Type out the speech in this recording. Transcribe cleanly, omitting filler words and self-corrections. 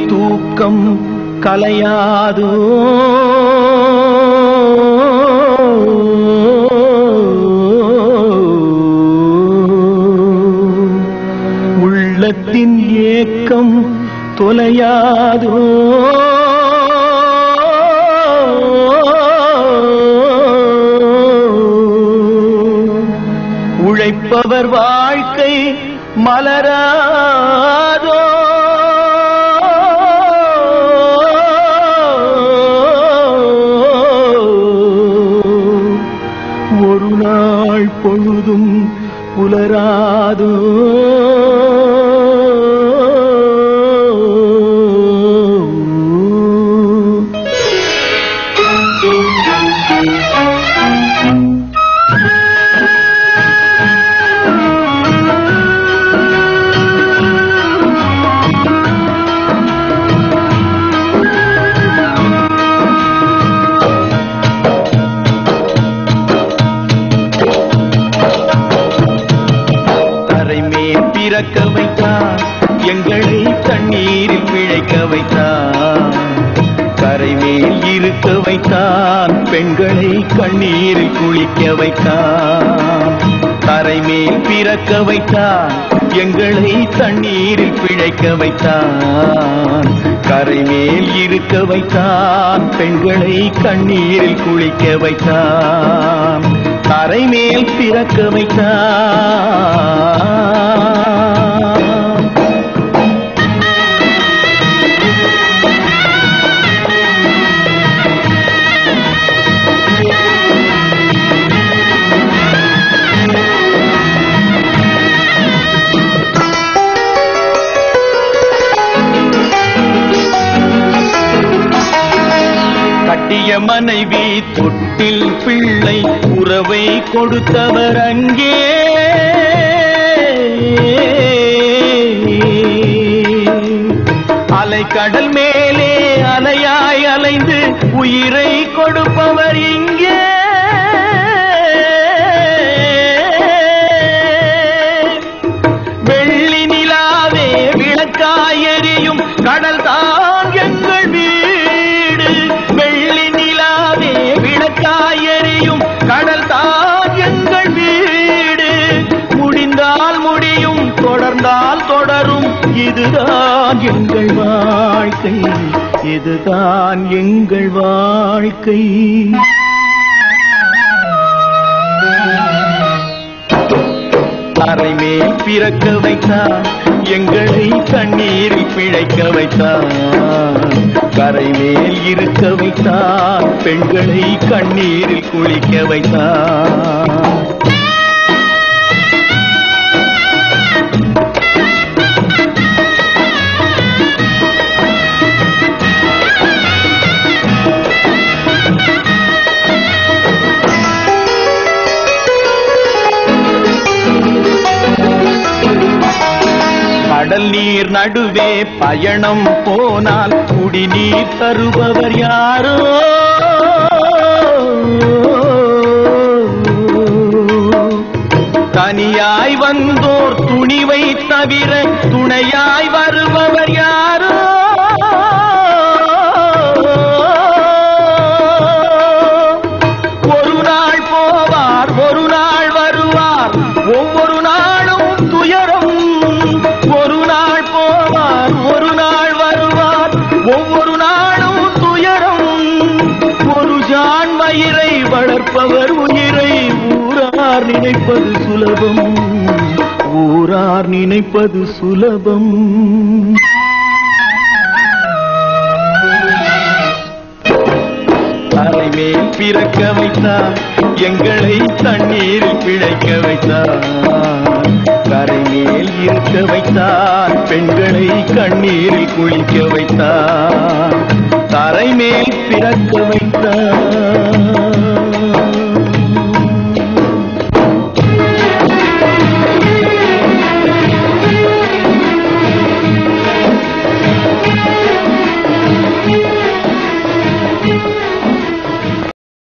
தூக்கம் கலையாதோ உள்ளத்தின் ஏக்கம் தொலையாதோ உழைப்பவர் வாழ்க்கை மலராதோ ஒரு நாள் பொழுதும் புலராதோ பிறக்க வைத்தான் எங்களை தண்ணீரில் பிழைக்க வைத்தான் கரைமேல் இருக்க வைத்தான் பெண்களை கண்ணீரில் குளிக்க வைத்தான் கரைமேல் பிறக்க வைத்தான் எங்களை தண்ணீரில் பிழைக்க வைத்தான் கரைமேல் இருக்க வைத்தான் பெண்களை கண்ணீரில் குளிக்க வைத்தான் கரைமேல் பிறக்க வைத்தான் கட்டிய மனைவி தொட்டில் பிள்ளை உறவை கொடுத்தவர் அங்கே அலைக்கடல் மேலே அலையாய் அலைந்து உயிரை கொடுப்பவர் இங்கே வெள்ளி நிலாவே விளக்காய் எரியும் கடல் தான் எங்கள் வீடு வெள்ளி நிலாவே விளக்காய் எரியும் கடல் தான் எங்கள் வீடு முடிந்தால் முடியும் தொடர்ந்தால் தொடரும் இதுதான் எங்கள் வாழ்க்கை இதுதான் எங்கள் வாழ்க்கை கரைமேல் பிறக்க வைத்தான் எங்களை தண்ணீரில் பிழைக்க வைத்தான் கரைமேல் இருக்க வைத்தான் பெண்களை கண்ணீரில் குளிக்க வைத்தான் கடல் நீர் நடுவே பயணம் போனால் குடிநீர் தருபவர் யாரோ தனியாய் வந்தோர் துணிவை தவிர துணையாய் வருபவர் யாரோ ஒரு நாள் போவார் ஒரு நாள் வருவார் ஒவ்வொரு நாளும் துயரம் ஒரு நாள் போவார் ஒரு நாள் வருவார் ஒவ்வொரு நாளும் துயரம் ஒரு ஜான் மயிரை வளர்ப்பவர் உயிரை ஊரார் நினைப்பது சுலபம் ஊரார் நினைப்பது சுலபம் கரைமேல் பிறக்க வைத்தார் எங்களை தண்ணீரில் பிழைக்க வைத்தார் கரைமேல் இருக்க வைத்தார் பெண்களை கண்ணீரில் குளிக்க வைத்தார் கரைமேல் பிறக்க வைத்தார்